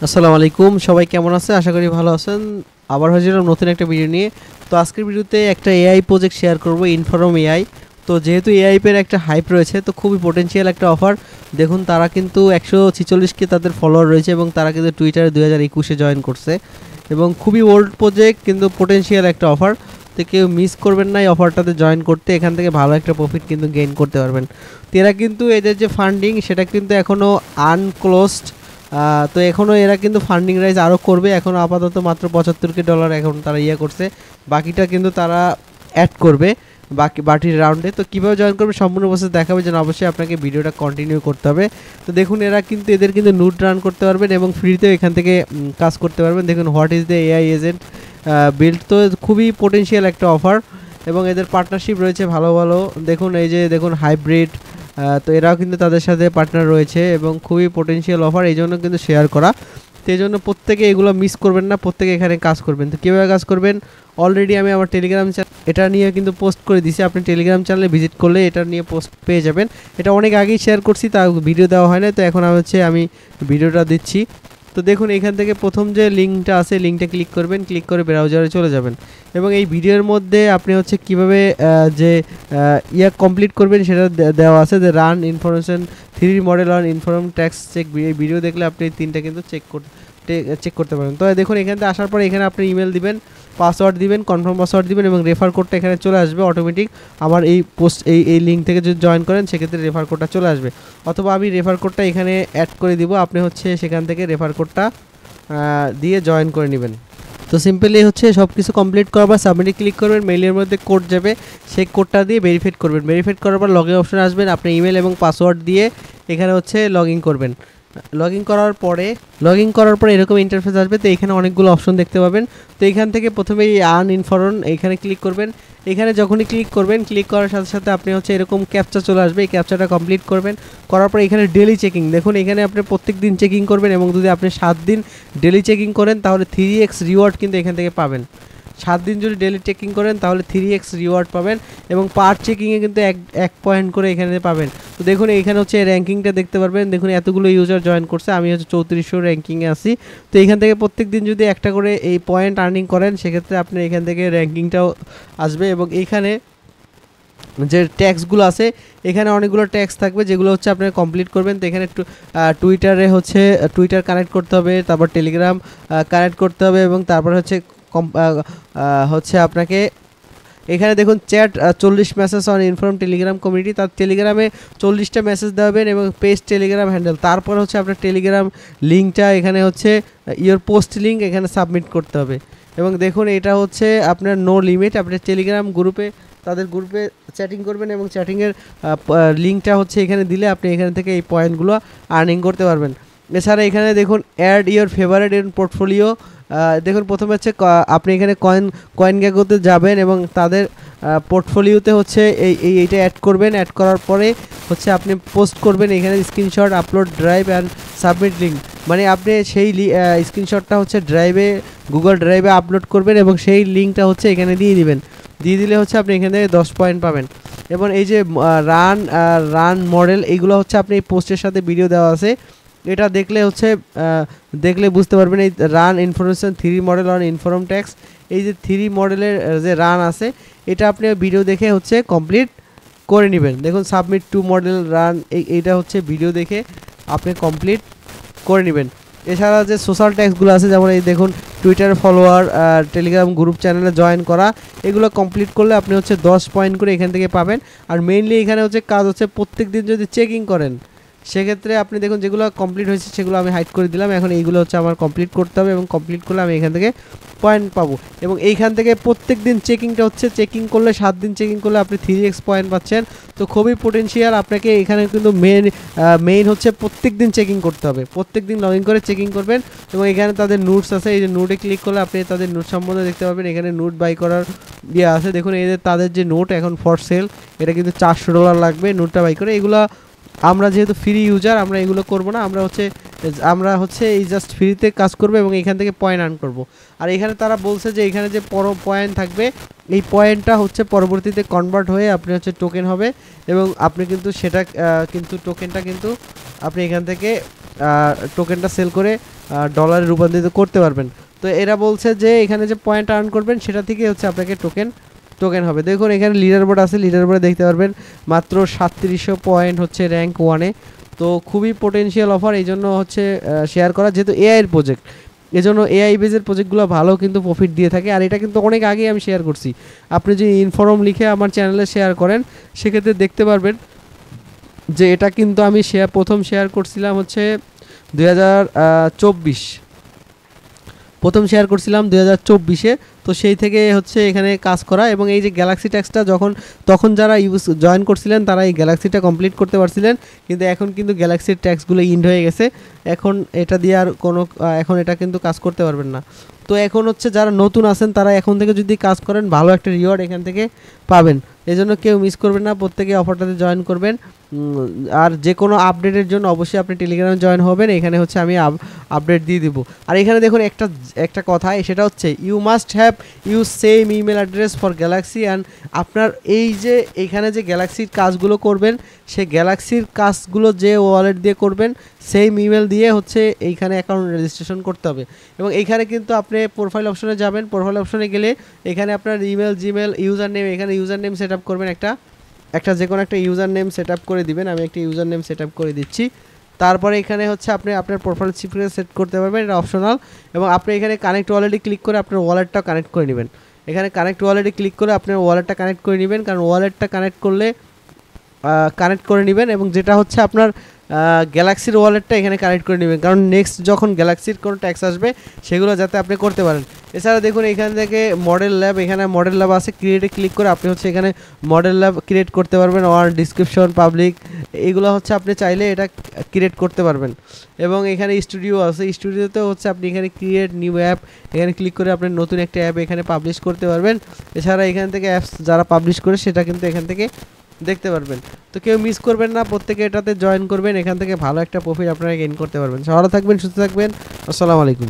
আসসালামু আলাইকুম, সবাই কেমন আছে? আশা করি ভালো আছেন। আবার হাজির নতুন একটা ভিডিও নিয়ে। তো আজকের ভিডিওতে একটা এআই প্রজেক্ট শেয়ার করব, ইনফরম এআই। তো যেহেতু এআই এর একটা হাইপ রয়েছে, তো খুবই পোটেনশিয়াল একটা অফার। দেখুন, তারা কিন্তু 146কে তাদের ফলোয়ার রয়েছে এবং তারা কিন্তু টুইটারে 2021-এ জয়েন করছে এবং খুবই ওল্ড প্রজেক্ট, কিন্তু পোটেনশিয়াল একটা অফার। তো কেউ মিস করবেন না এই অফারটাতে জয়েন করতে, এখান থেকে ভালো একটা প্রফিট কিন্তু গেইন করতে পারবেন। তো এরা কিন্তু এদের যে ফান্ডিং সেটা কিন্তু এখনও আনক্লোজড। তো এখনও এরা কিন্তু ফান্ডিং রাইজ আরও করবে। এখনও আপাতত মাত্র $75 এখন তারা করছে, বাকিটা কিন্তু তারা অ্যাড করবে বাকির রাউন্ডে। তো কীভাবে জয়েন করবে সম্পূর্ণ প্রসেস দেখাবে, যেন অবশ্যই আপনাকে ভিডিওটা কন্টিনিউ করতে হবে। তো দেখুন, এদের কিন্তু নুট রান করতে পারবেন এবং ফ্রিতেও এখান থেকে কাজ করতে পারবেন। দেখুন, what is the AI agent build. তো খুবই পোটেনশিয়াল একটা অফার এবং এদের পার্টনারশিপ রয়েছে ভালো ভালো। দেখুন, এই যে দেখুন হাইব্রিড, তো এরাও কিন্তু তাদের সাথে পার্টনার রয়েছে এবং খুবই পোটেনশিয়াল অফার, এই জন্য কিন্তু শেয়ার করা। তো এই জন্য প্রত্যেকে এগুলো মিস করবেন না, প্রত্যেকে এখানে কাজ করবেন। তো কীভাবে কাজ করবেন, অলরেডি আমি আমার টেলিগ্রাম চ্যানেল এটা নিয়ে কিন্তু পোস্ট করে দিছি। আপনি টেলিগ্রাম চ্যানেলে ভিজিট করলে এটা নিয়ে পোস্ট পেয়ে যাবেন। এটা অনেক আগেই শেয়ার করছি, তা ভিডিও দেওয়া হয় না, তো এখন আমি ভিডিওটা দিচ্ছি। তো দেখুন, এখান থেকে প্রথম যে লিঙ্কটা আছে, লিঙ্কটা ক্লিক করবেন, ক্লিক করে ব্রাউজারে চলে যাবেন এবং এই ভিডিওর মধ্যে আপনি কীভাবে যে কমপ্লিট করবেন সেটা দেওয়া আছে, যে run information 3D model on inform tax check. এই ভিডিও দেখলে আপনি তিনটা কিন্তু চেক করতে পারেন। তো দেখুন, এখান থেকে আসার পরে এখানে আপনি ইমেল দিবেন, পাসওয়ার্ড দিবেন, কনফার্ম পাসওয়ার্ড দিবেন এবং রেফার কোডটা এখানে চলে আসবে অটোমেটিক। আমার এই লিঙ্ক থেকে যদি জয়েন করেন সেক্ষেত্রে রেফার কোডটা চলে আসবে, অথবা আমি রেফার কোডটা এখানে অ্যাড করে দিব। আপনি সেখান থেকে রেফার কোডটা দিয়ে জয়েন করে নেবেন। তো সিম্পলি সব কিছু কমপ্লিট করার পর সাবমিটে ক্লিক করবেন, মেইলের মধ্যে কোড যাবে, সেই কোডটা দিয়ে ভেরিফাইড করবেন। ভেরিফাইড করার পর লগইন অপশন আসবেন, আপনি ইমেল এবং পাসওয়ার্ড দিয়ে এখানে লগ ইন করবেন। লগ ইন করার পরে এরকম ইন্টারফেস আসবে। তো এখানে অনেকগুলো অপশন দেখতে পাবেন। তো এখান থেকে প্রথমে এই আর্ন ইনফরম এখানে ক্লিক করবেন। এখানে যখনই ক্লিক করবেন, ক্লিক করার সাথে সাথে আপনি এরকম ক্যাপচা চলে আসবে, এই ক্যাপচাটা কমপ্লিট করবেন। করার পর এখানে ডেলি চেকিং, দেখুন এখানে আপনি প্রত্যেক দিন চেকিং করবেন এবং যদি আপনি 7 দিন ডেলি চেকিং করেন তাহলে 3x রিওয়ার্ড কিন্তু এখান থেকে পাবেন। 7 দিন যদি ডেলি চেকিং করেন তাহলে 3x রিওয়ার্ড পাবেন এবং পার চেকিংয়ে কিন্তু এক পয়েন্ট করে এখানে পাবেন। তো দেখুন, এখানে র্যাঙ্কিংটা দেখতে পারবেন। দেখুন, এতগুলো ইউজার জয়েন করছে, আমি 3400 র্যাঙ্কিংয়ে আছি। তো এখান থেকে প্রত্যেক দিন যদি একটা করে এই পয়েন্ট আর্নিং করেন সেক্ষেত্রে আপনি এখান থেকে র্যাঙ্কিংটাও আসবে এবং এইখানে যে ট্যাক্সগুলো আছে, এখানে অনেকগুলো ট্যাক্স থাকবে যেগুলো আপনারা কমপ্লিট করবেন। তো এখানে টুইটারে টুইটার কানেক্ট করতে হবে, তারপর টেলিগ্রাম কানেক্ট করতে হবে এবং তারপর আপনাকে এখানে দেখুন chat 40 message on inform Telegram community, তার টেলিগ্রামে 40টা মেসেজ দেবেন এবং পেস্ট টেলিগ্রাম হ্যান্ডেল। তারপর আপনার টেলিগ্রাম লিঙ্কটা এখানে ইয়োর পোস্ট লিঙ্ক এখানে সাবমিট করতে হবে এবং দেখুন এটা আপনার নো লিমিট। আপনার টেলিগ্রাম গ্রুপে তাদের গ্রুপে চ্যাটিং করবেন এবং চ্যাটিংয়ের লিঙ্কটা এখানে দিলে আপনি এখান থেকে এই পয়েন্টগুলো আর্নিং করতে পারবেন। এছাড়া এখানে দেখুন add your favourite in portfolio. দেখুন, প্রথমে আপনি এখানে কয়েন গ্যাগোতে যাবেন এবং তাদের পোর্টফোলিওতে এইটা অ্যাড করবেন। অ্যাড করার পরে আপনি পোস্ট করবেন এখানে screenshot, upload drive and submit link. মানে আপনি সেই স্ক্রিনশটটা ড্রাইভে, গুগল ড্রাইভে আপলোড করবেন এবং সেই লিঙ্কটা এখানে দিয়ে দিবেন। দিয়ে দিলে আপনি এখান থেকে 10 পয়েন্ট পাবেন। এবং এই যে রান মডেল, এইগুলো আপনি এই পোস্টের সাথে ভিডিও দেওয়া আছে, এটা দেখলে বুঝতে পারবেন। এই run information 3 model on inform tax, এই যে 3 মডেলের যে রান আছে এটা আপনি ভিডিও দেখে কমপ্লিট করে নেবেন। দেখুন, সাবমিট 2 মডেল রান, এইটা ভিডিও দেখে আপনি কমপ্লিট করে নেবেন। এছাড়া যে সোশ্যাল ট্যাক্সগুলো আছে, যেমন এই দেখুন টুইটার ফলোয়ার, টেলিগ্রাম গ্রুপ চ্যানেলে জয়েন করা, এগুলো কমপ্লিট করলে আপনি 10 পয়েন্ট করে এখান থেকে পাবেন। আর মেইনলি এখানে কাজ প্রত্যেক দিন যদি চেকিং করেন সেক্ষেত্রে আপনি দেখুন যেগুলো কমপ্লিট হয়েছে সেগুলো আমি হাইড করে দিলাম। এখন এইগুলো আমার কমপ্লিট করতে হবে এবং কমপ্লিট করলে আমি এখান থেকে পয়েন্ট পাবো এবং এইখান থেকে প্রত্যেক দিন চেকিংটা চেকিং করলে 7 দিন চেকিং করলে আপনি 3x পয়েন্ট পাচ্ছেন। তো খুবই পোটেনশিয়াল। আপনাকে এখানে কিন্তু মেইন প্রত্যেক দিন চেকিং করতে হবে, প্রত্যেক দিন লগ ইন করে চেকিং করবেন এবং এখানে তাদের নোটস আছে, এই যে নোটে ক্লিক করলে আপনি তাদের নোট সম্বন্ধে দেখতে পাবেন। এখানে নোট বাই করার আছে, দেখুন তাদের যে নোট এখন ফর সেল, এটা কিন্তু $400 লাগবে নোটটা বাই করে। এগুলো আমরা যেহেতু ফ্রি ইউজার, আমরা এগুলো করব না, আমরা এই জাস্ট ফ্রিতে কাজ করব এবং এখান থেকে পয়েন্ট আর্ন করব। আর এখানে তারা বলছে যে এখানে যে পয়েন্ট থাকবে, এই পয়েন্টটা পরবর্তীতে কনভার্ট হয়ে আপনি টোকেন হবে এবং আপনি কিন্তু সেটা টোকেনটা কিন্তু আপনি এখান থেকে টোকেনটা সেল করে ডলারে রূপান্তরিত করতে পারবেন। তো এরা বলছে যে এখানে যে পয়েন্ট আর্ন করবেন সেটা থেকে হচ্ছে আপনাকে টোকেন হবে। দেখুন এখানে লিডার বোর্ড আছে, লিডার বোর্ডে দেখতে পারবেন মাত্র 3700 পয়েন্ট হচ্ছে র্যাঙ্ক 1-এ। তো খুবই পোটেনশিয়াল অফার, এই জন্য হচ্ছে শেয়ার করা, যেহেতু এআইয়ের প্রজেক্ট, এজন্য এআই বেজের প্রজেক্টগুলো ভালো কিন্তু প্রফিট দিয়ে থাকে। আর এটা কিন্তু অনেক আগেই আমি শেয়ার করছি, আপনি যদি ইনফর্ম লিখে আমার চ্যানেলে শেয়ার করেন সেক্ষেত্রে দেখতে পারবেন যে এটা কিন্তু আমি প্রথম শেয়ার করছিলাম হচ্ছে 2024, প্রথম শেয়ার করছিলাম 2024-এ। তো সেই থেকে হচ্ছে এখানে কাজ করা, এবং এই যে গ্যালাক্সি ট্যাক্সটা তখন যারা জয়েন করছিলেন তারা এই গ্যালাক্সিটা কমপ্লিট করতে পারছিলেন, কিন্তু এখন কিন্তু গ্যালাক্সির ট্যাক্সগুলো ইন্ড হয়ে গেছে, এখন এটা দিয়ে আর এখন এটা কিন্তু কাজ করতে পারবেন না। তো এখন হচ্ছে যারা নতুন আছেন তারা এখন থেকে যদি কাজ করেন ভালো একটা রিওয়ার্ড এখান থেকে পাবেন, এই জন্য কেউ মিস করবেন না, প্রত্যেকে অফারটাতে জয়েন করবেন। আর যে কোনো আপডেটের জন্য অবশ্যই আপনি টেলিগ্রামে জয়েন হবেন, এখানে হচ্ছে আমি আপডেট দিয়ে দিব। আর এখানে দেখুন একটা কথা, সেটা হচ্ছে you must have use same email address for Galaxy. And আপনার এই যে এইখানে যে গ্যালাক্সির কাজগুলো করবেন, সেই গ্যালাক্সির কাজগুলো যে ওয়ালেট দিয়ে করবেন সেম ইমেল দিয়ে হচ্ছে এইখানে অ্যাকাউন্ট রেজিস্ট্রেশন করতে হবে। এবং এইখানে কিন্তু আপনি প্রোফাইল অপশনে যাবেন, প্রোফাইল অপশনে গেলে এখানে আপনার ইমেল, জিমেল, ইউজার নেম, এখানে ইউজার নেম সেট আপ করবেন, একটা যে কোনো একটা ইউজার নেম সেট আপ করে দিবেন। আমি একটা ইউজার নেম সেট আপ করে দিচ্ছি। তারপরে এখানে হচ্ছে আপনি আপনার প্রোফাইল সিকিউরিটি সেট করতে পারবেন, এটা অপশনাল। এবং আপনি এখানে কানেক্ট ওয়ালেটে ক্লিক করে আপনার ওয়ালেটটা কানেক্ট করে নেবেন। এখানে কানেক্ট ওয়ালেটে ক্লিক করে আপনার ওয়ালেটটা কানেক্ট করে নেবেন, কারণ ওয়ালেটটা কানেক্ট করে নেবেন, এবং যেটা হচ্ছে আপনার গ্যালাক্সির ওয়ালেটটা এখানে কানেক্ট করে নেবেন, কারণ নেক্সট যখন গ্যালাক্সির কোনো ট্যাক্স আসবে সেগুলো যাতে আপনি করতে পারেন। এছাড়া দেখুন এখান থেকে মডেল ল্যাব, এখানে মডেল ল্যাব আছে, ক্রিয়েটে ক্লিক করে আপনি হচ্ছে এখানে মডেল ল্যাব ক্রিয়েট করতে পারবেন। আর ডিসক্রিপশন, পাবলিক, এগুলো হচ্ছে আপনি চাইলে এটা ক্রিয়েট করতে পারবেন। এবং এখানে স্টুডিও আছে, স্টুডিওতে হচ্ছে আপনি এখানে ক্রিয়েট নিউ অ্যাপ, এখানে ক্লিক করে আপনি নতুন একটা অ্যাপ এখানে পাবলিশ করতে পারবেন। এছাড়া এখান থেকে অ্যাপস যারা পাবলিশ করে সেটা কিন্তু এখান থেকে দেখতে পারবেন। তো কেউ মিস করবেন না, প্রত্যেকে এটাতে জয়েন করবেন, এখান থেকে ভালো একটা প্রফিট আপনারা গেইন করতে পারবেন। ভালো থাকবেন, সুস্থ থাকবেন, আসসালামু আলাইকুম।